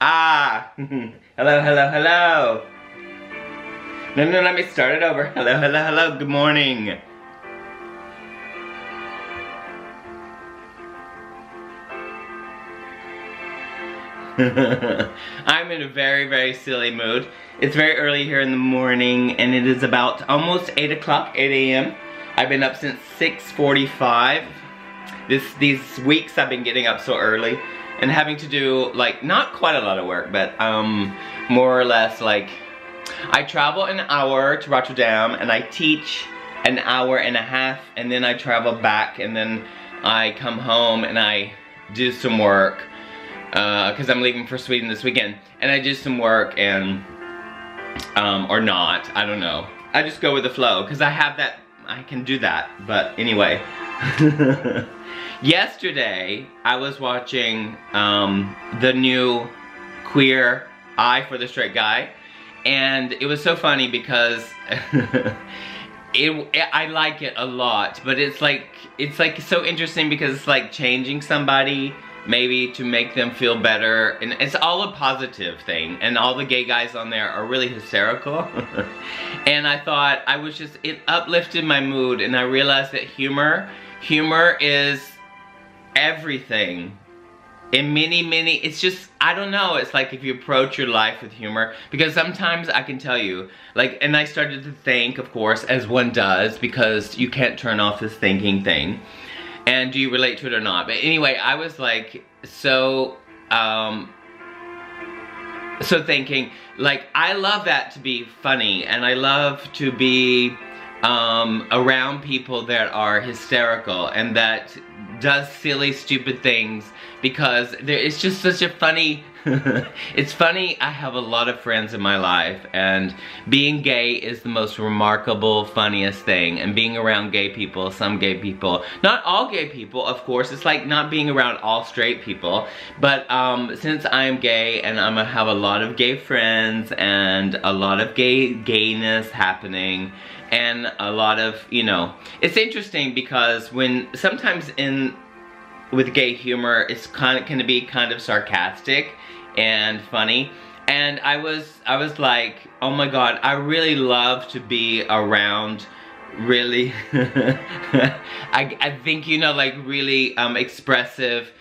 Ah! Hello, hello, hello! No, let me start it over. Hello, hello, hello, good morning. I'm in a very, very silly mood. It's very early here in the morning, and it is about almost 8 o'clock, 8 a.m. I've been up since 6:45. These weeks I've been getting up so early and having to do, like, not quite a lot of work, but more or less, like, I travel an hour to Rotterdam, and I teach an hour and a half, and then I travel back, and then I come home and I do some work. Because I'm leaving for Sweden this weekend, and I do some work, and or not, I don't know. I just go with the flow because I have that, I can do that. But anyway, yesterday I was watching the new Queer Eye for the Straight Guy, and it was so funny because I like it a lot, but it's like so interesting because it's like changing somebody, maybe to make them feel better, and it's all a positive thing, and all the gay guys on there are really hysterical. And I thought it uplifted my mood, and I realized that humor is everything. In many, it's just, I don't know, it's like if you approach your life with humor, because sometimes I can tell you, like, and I started to think, of course, as one does, because you can't turn off this thinking thing. And do you relate to it or not? But anyway, I was like, so thinking, like, I love that to be funny, and I love to be around people that are hysterical and that does silly, stupid things, because it's just such a funny, it's funny. I have a lot of friends in my life, and being gay is the most remarkable, funniest thing, and being around gay people, some gay people, not all gay people, of course, it's like not being around all straight people, but since I'm gay, and I'm gonna have a lot of gay friends, and a lot of gayness happening, and a lot of, you know, it's interesting because when sometimes with gay humor, it's can be kind of sarcastic and funny, and I was like, oh my god, I really love to be around really I think, you know, like really expressive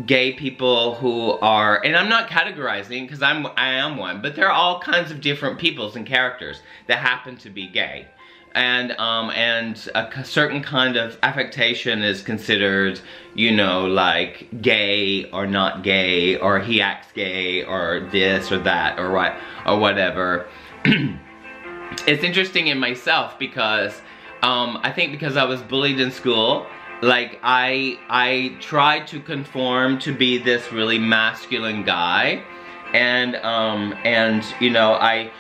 gay people who are, and I'm not categorizing because I am one, but there are all kinds of different peoples and characters that happen to be gay. And a certain kind of affectation is considered, you know, like gay or not gay, or he acts gay, or this or that, or what, or whatever. It's interesting in myself because I think because I was bullied in school, like I tried to conform to be this really masculine guy, and you know, I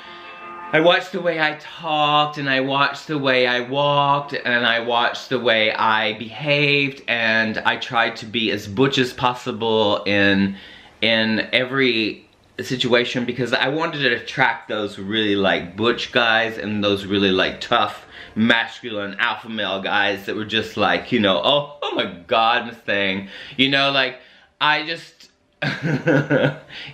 watched the way I talked, and I watched the way I walked, and I watched the way I behaved, and I tried to be as butch as possible in every situation, because I wanted to attract those really like butch guys and those really like tough, masculine alpha male guys that were just like, you know, oh my god, this thing, you know, like I just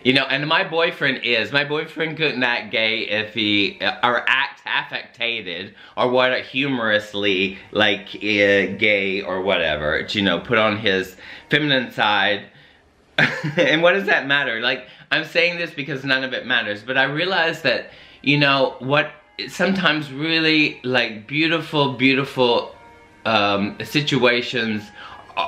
you know, and my boyfriend couldn't act gay if he, or act affectated, or what, humorously, like, gay, or whatever, you know, put on his feminine side. And what does that matter? Like, I'm saying this because none of it matters, but I realize that, you know, what sometimes really, like, beautiful situations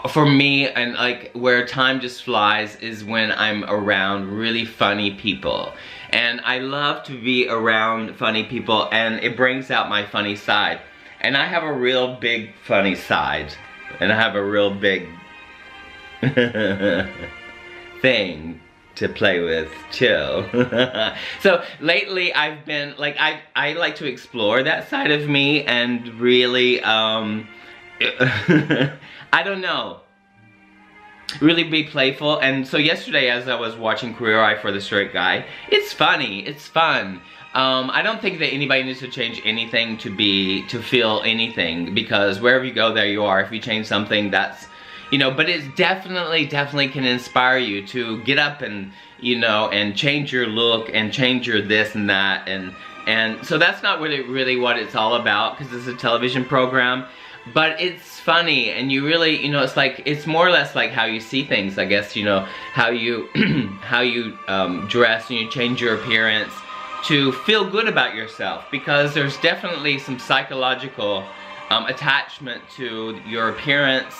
for me, and like where time just flies, is when I'm around really funny people. And I love to be around funny people, and it brings out my funny side. And I have a real big funny side, and I have a real big thing to play with too. So lately I've been like, I like to explore that side of me, and really I don't know, really be playful. And so yesterday, as I was watching Queer Eye for the Straight Guy, it's funny, it's fun. I don't think that anybody needs to change anything to feel anything, because wherever you go, there you are. If you change something, that's, you know, but it's definitely can inspire you to get up and, you know, and change your look and change your this and that, and so that's not really what it's all about, because it's a television program. But it's funny, and you really, you know, it's like, it's more or less like how you see things, I guess, you know, how you how you dress, and you change your appearance to feel good about yourself, because there's definitely some psychological attachment to your appearance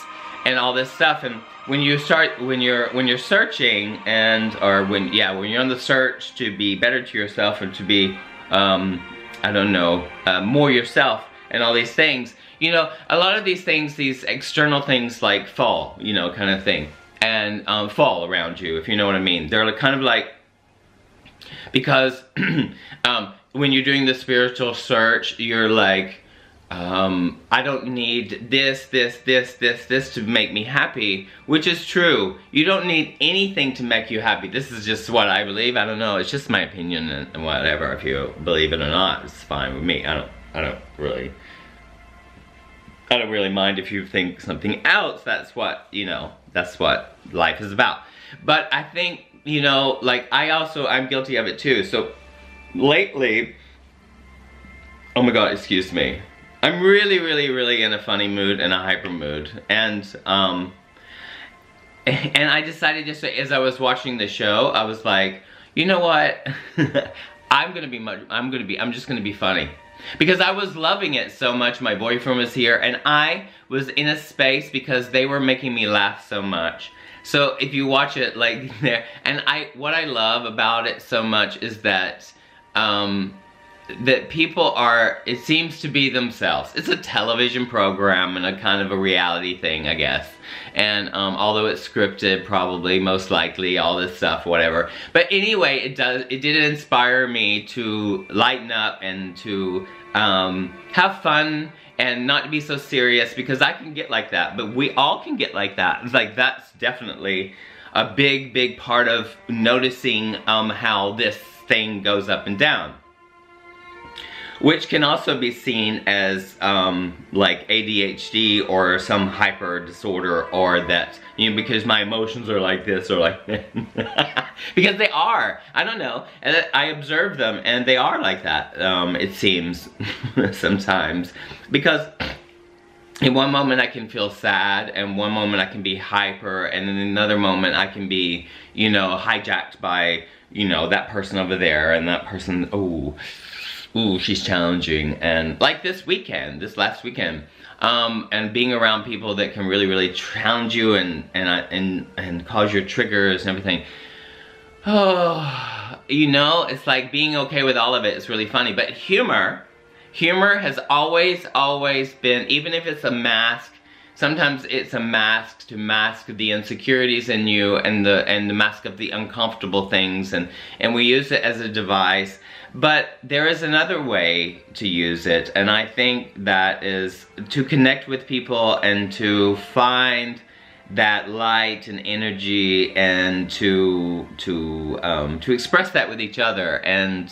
and all this stuff. And when you're searching, and when you're on the search to be better to yourself, and to be I don't know, more yourself and all these things, you know, a lot of these things, these external things, like fall, you know, kind of thing, and fall around you, if you know what I mean. They're kind of like, because when you're doing the spiritual search, you're like, I don't need this to make me happy, which is true. You don't need anything to make you happy. This is just what I believe. I don't know. It's just my opinion, and whatever. If you believe it or not, it's fine with me. I don't really mind if you think something else. That's what, you know, that's what life is about. But I think, you know, like, I'm guilty of it too. So lately, oh my god, excuse me, I'm really in a funny mood and a hyper mood, and I decided, just as I was watching the show, I was like, you know what, I'm just gonna be funny. Because I was loving it so much. My boyfriend was here, and I was in a space because they were making me laugh so much. So if you watch it, like, there, and what I love about it so much is that, that people are, it seems to be themselves. It's a television program and a kind of a reality thing, I guess. And although it's scripted, probably, most likely, all this stuff, whatever. But anyway, it did inspire me to lighten up and to have fun and not be so serious, because I can get like that, but we all can get like that. It's like, that's definitely a big part of noticing how this thing goes up and down. Which can also be seen as like ADHD or some hyper disorder, or that, you know, because my emotions are like this or like that. Because they are. I don't know. And I observe them, and they are like that, it seems, sometimes. Because in one moment I can feel sad, and one moment I can be hyper, and in another moment I can be, you know, hijacked by, you know, that person over there, and that person, ooh, she's challenging. And like this last weekend, and being around people that can really challenge you and cause your triggers and everything. Oh, you know, it's like being okay with all of it is really funny. But humor has always been, even if it's a mask, sometimes it's a mask to mask the insecurities in you, and the mask of the uncomfortable things, and we use it as a device. But there is another way to use it, and I think that is to connect with people and to find that light and energy, and to express that with each other. And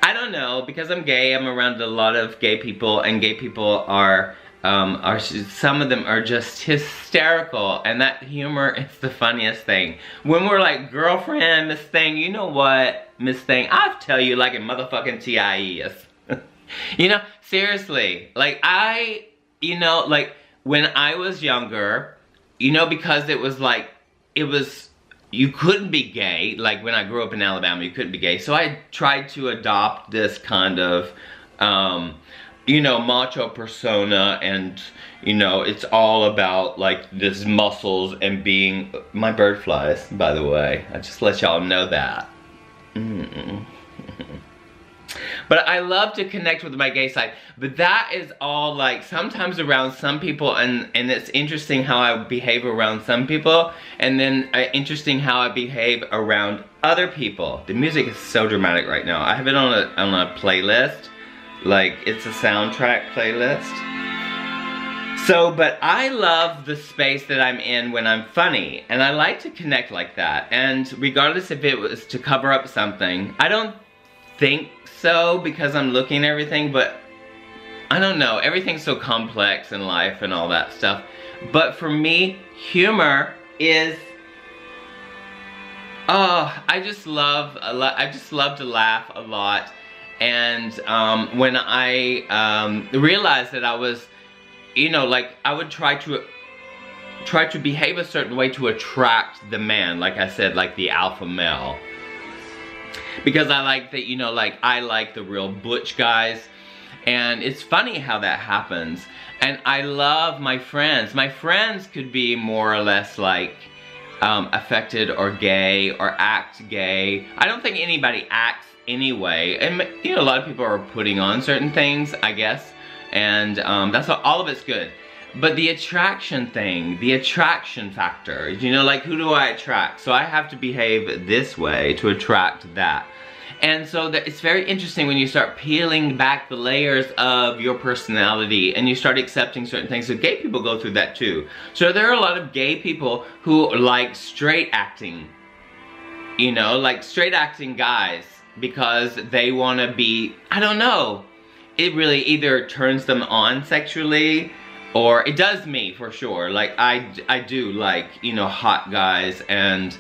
I don't know, because I'm gay, I'm around a lot of gay people, and gay people are some of them are just hysterical, and that humor is the funniest thing. When we're like, girlfriend, Miss Thing, you know what, Miss Thing, I'll tell you like a motherfucking TIE is. You know, seriously, like you know, like when I was younger, you know, because it was like, you couldn't be gay, like when I grew up in Alabama, you couldn't be gay, so I tried to adopt this kind of, you know, macho persona, and, you know, it's all about, like, this muscles and being, my bird flies, by the way, I just let y'all know that. But I love to connect with my gay side, but that is all, like, sometimes around some people, and it's interesting how I behave around some people, and then interesting how I behave around other people. The music is so dramatic right now. I have it on a playlist. Like, it's a soundtrack playlist. So, but I love the space that I'm in when I'm funny, and I like to connect like that. And regardless if it was to cover up something, I don't think so, because I'm looking at everything, but I don't know, everything's so complex in life and all that stuff. But for me, humor is, oh, I just love to laugh a lot. And when I realized that I was, you know, like, I would try to behave a certain way to attract the man, like I said, like the alpha male. Because I like that, you know, like, I like the real butch guys. And it's funny how that happens. And I love my friends. My friends could be more or less like affected or gay or act gay. I don't think anybody acts anyway. And, you know, a lot of people are putting on certain things, I guess. And that's all of it's good. But the attraction thing, the attraction factor, you know, like, who do I attract? So I have to behave this way to attract that. And so it's very interesting when you start peeling back the layers of your personality and you start accepting certain things. So gay people go through that too. So there are a lot of gay people who like straight acting, you know, like straight acting guys, because they want to be, I don't know, it really either turns them on sexually, or it does me for sure. Like, I do like, you know, hot guys, and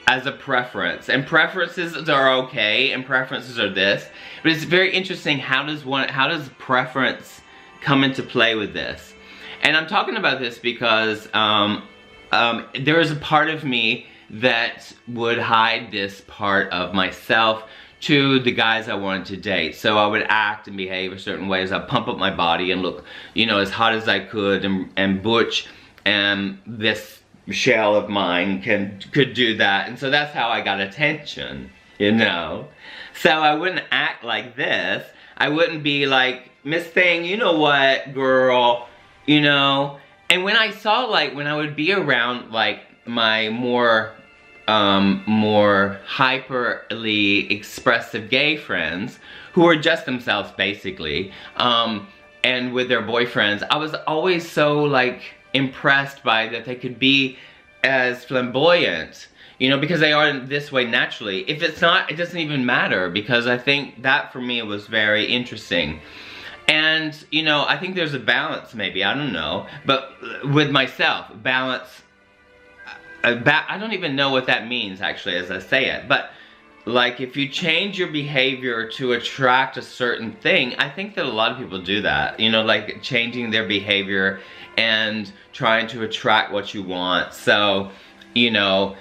as a preference. And preferences are okay, and preferences are this. But it's very interesting, how does preference come into play with this? And I'm talking about this because there is a part of me that would hide this part of myself to the guys I wanted to date. So I would act and behave a certain way as I pump up my body and look, you know, as hot as I could, and butch, and this shell of mine could do that. And so that's how I got attention, you know. So I wouldn't act like this. I wouldn't be like, Miss Thing, you know what, girl, you know. And when I saw, like, when I would be around, like, my more hyperly expressive gay friends, who are just themselves basically, and with their boyfriends, I was always so, like, impressed by that they could be as flamboyant, you know, because they are this way naturally. If it's not, it doesn't even matter, because I think that for me was very interesting. And, you know, I think there's a balance, maybe, I don't know, but with myself, balance, I don't even know what that means actually as I say it, but like, if you change your behavior to attract a certain thing, I think that a lot of people do that, you know, like changing their behavior and trying to attract what you want. So, you know,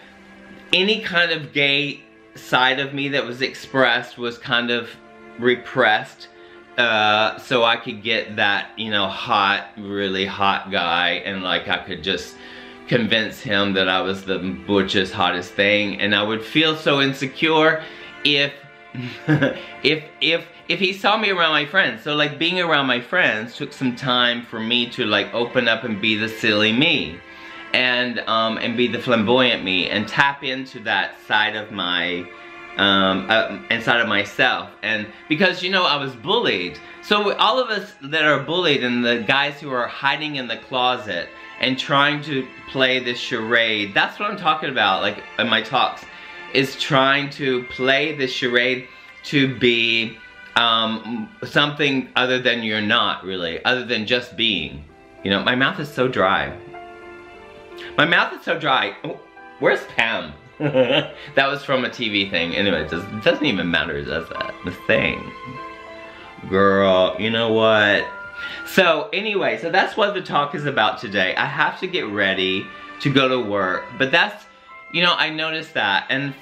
any kind of gay side of me that was expressed was kind of repressed, so I could get that, you know, hot, really hot guy, and like I could just convince him that I was the butchest, hottest thing. And I would feel so insecure if if he saw me around my friends. So like, being around my friends took some time for me to like open up and be the silly me, and be the flamboyant me, and tap into that side of my inside of myself. And because, you know, I was bullied, so all of us that are bullied, and the guys who are hiding in the closet and trying to play this charade, that's what I'm talking about, like in my talks, is trying to play this charade to be something other than you're not, really, other than just being. You know, my mouth is so dry. My mouth is so dry. Oh, where's Pam? That was from a TV thing. Anyway, it doesn't even matter, does that? The thing. Girl, you know what? So anyway, so that's what the talk is about today. I have to get ready to go to work, but that's, you know, I noticed that, and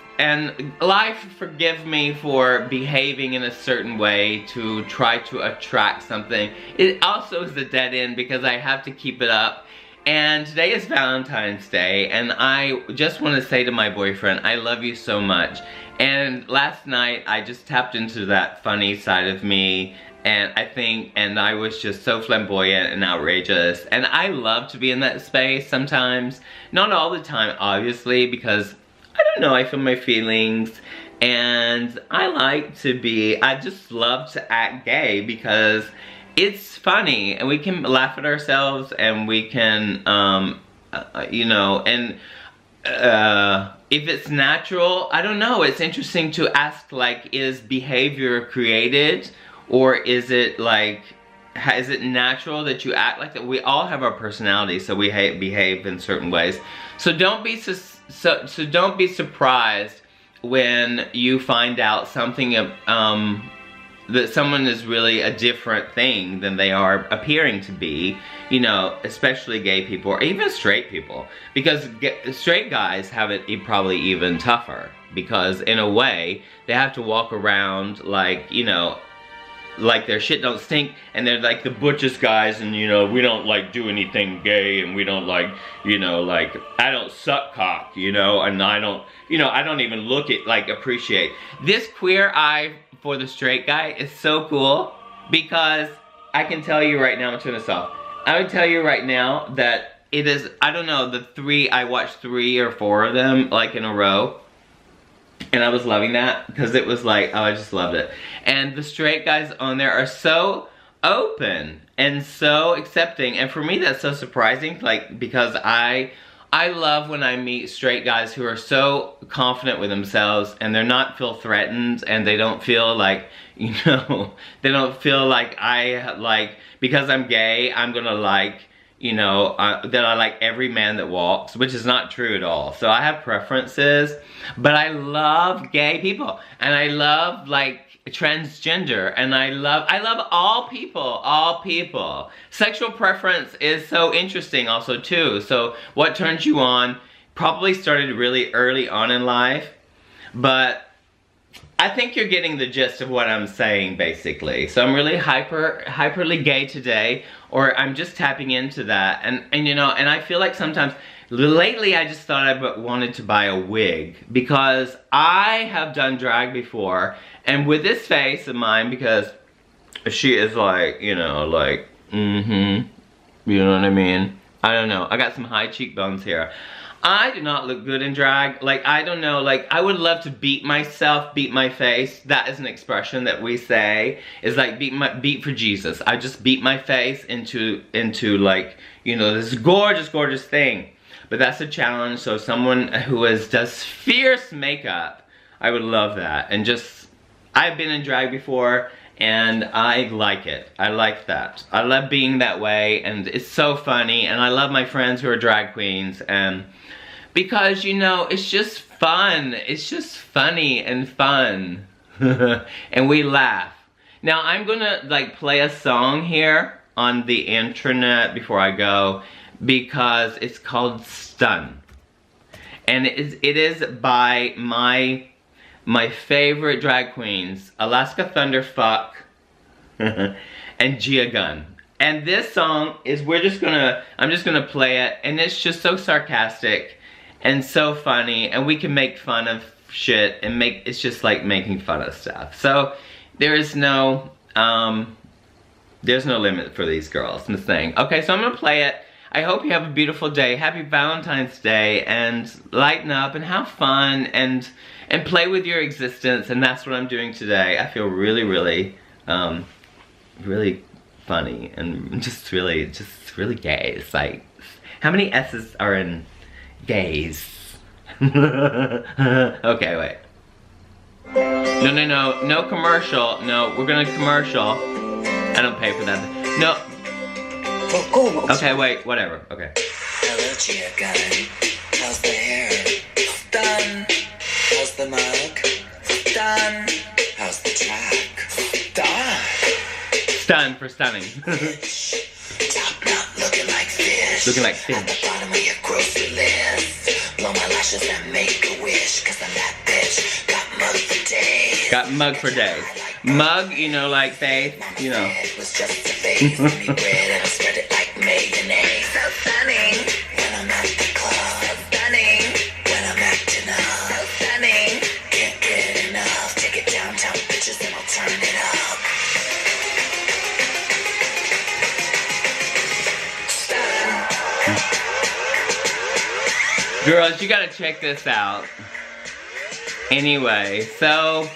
life forgive me for behaving in a certain way to try to attract something. It also is a dead end because I have to keep it up. And today is Valentine's Day, and I just want to say to my boyfriend, I love you so much. And last night I just tapped into that funny side of me, and I was just so flamboyant and outrageous. And I love to be in that space sometimes. Not all the time, obviously, because, I don't know, I feel my feelings. And I just love to act gay because it's funny, and we can laugh at ourselves, and we can, you know, and if it's natural, I don't know, it's interesting to ask, like, is behavior created, or is it like, is it natural that you act like that? We all have our personality, so we behave in certain ways. So don't be so don't be surprised when you find out something that someone is really a different thing than they are appearing to be, you know, especially gay people or even straight people. Because straight guys have it probably even tougher, because in a way, they have to walk around like, you know, like their shit don't stink, and they're like the butchest guys, and you know, we don't like do anything gay, and we don't like, you know, like, I don't suck cock, you know, and I don't, you know, I don't even look at, like, appreciate. This queer eye for the straight guy is so cool, because I can tell you right now, I'm gonna turn this off. I would tell you right now that it is, I don't know, I watched 3 or 4 of them, like, in a row. And I was loving that, because it was like, oh, I just loved it. And the straight guys on there are so open and so accepting. And for me, that's so surprising, like, because I love when I meet straight guys who are so confident with themselves, and they're not feel threatened, and they don't feel like, you know, they don't feel like because I'm gay, I'm gonna like, you know, that I like every man that walks, which is not true at all. So I have preferences, but I love gay people, and I love, like, transgender, and I love all people. Sexual preference is so interesting also too. So what turns you on probably started really early on in life, but I think you're getting the gist of what I'm saying, basically. So I'm really hyperly gay today, or I'm just tapping into that. And you know, and I feel like sometimes, lately I just thought I wanted to buy a wig, because I have done drag before, and with this face of mine, because she is like, you know, like, you know what I mean? I don't know, I got some high cheekbones here. I do not look good in drag. Like, I don't know, like, I would love to beat myself, beat my face. That is an expression that we say, is like, beat for Jesus. I just beat my face into like, you know, this gorgeous, gorgeous thing. But that's a challenge, so someone who does fierce makeup, I would love that. And just, I've been in drag before, and I like it. I like that. I love being that way, and it's so funny, and I love my friends who are drag queens, and because, you know, it's just fun. It's just funny and fun. And we laugh. Now, I'm gonna, like, play a song here on the internet before I go, because it's called Stun. And it is by my favorite drag queens, Alaska Thunderfuck and Gia Gunn. And this song is, I'm just gonna play it, and it's just so sarcastic and so funny, and we can make fun of shit, and it's just like making fun of stuff. So there's no limit for these girls, I'm saying. Okay, so I'm gonna play it. I hope you have a beautiful day. Happy Valentine's Day, and lighten up and have fun and play with your existence, and that's what I'm doing today. I feel really, really, really funny and just really gay. It's like, how many S's are in gays? Okay, wait. No commercial. No, we're gonna commercial. I don't pay for that. No. Okay, wait, whatever. Okay. Hello, Gia Gunn. How's the hair? Done. How's the mug? Done. How's the track? Done. Stun for stunning. Top knot looking like fish. Looking like fish. At the bottom of your grocery list. Blow my lashes and make a wish, 'cause I'm that bitch. Got mug for days. Got mug for days. Mug, you know, like faith, you know. It was just a face. Give me bread and I spread it like mayonnaise. So stunning when I'm at the club. So stunning when I'm acting up. So stunning. Can't get enough. Take it downtown, bitches, and I'll turn it up. Girls, you gotta check this out. Anyway, so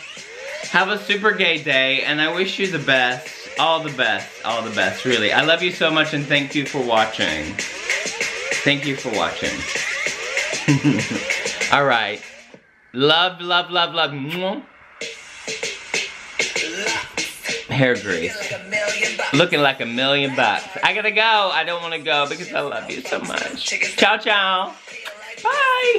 have a super gay day, and I wish you the best. All the best, really. I love you so much, and thank you for watching. Thank you for watching. Alright. Love, love, love, love. Hair grease. Looking like $1,000,000. I gotta go. I don't want to go because I love you so much. Ciao, ciao. Bye.